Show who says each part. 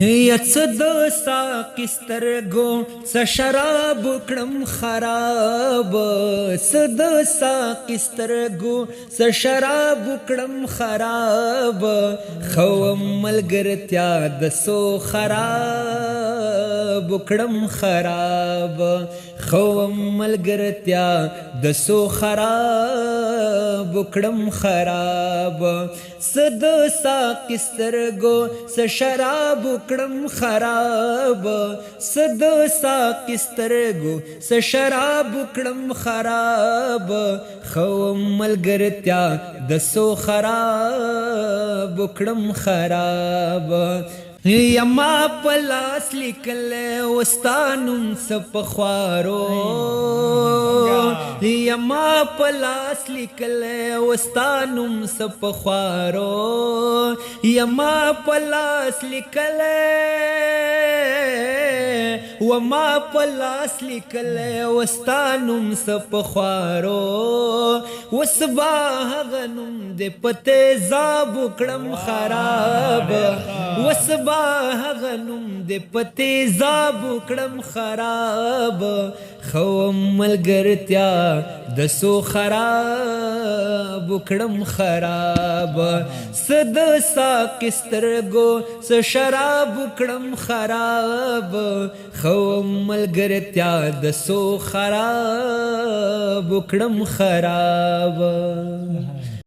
Speaker 1: یڅد ساقسترګو س شراب کړم خراب صد ساقسترګو س شراب کړم خراب خوم ملګرتیا د سو خراب کړم خراب خوم ملګرتیا د سو خراب کړم خراب صد ساقسترګو س شراب کړم خراب صد ساقسترګو س شراب کړم خراب خوم ملګرتیا د سو خراب کړم خراب یما پلاس لیکل وستانم سپخوارو یما پلاس لیکل وستانم سپخوارو یما پلاس لیکل وما پلاس لیکل وستانم سپخوارو وسبا غنم د پته زاب کړم خراب وسبا غنم د پته زاب کړم خراب خوم ملګرتیا د سو خراب کړم خراب صد ساقسترګو س شراب کړم خراب خوم ملګرتیا د سو خراب کړم خراب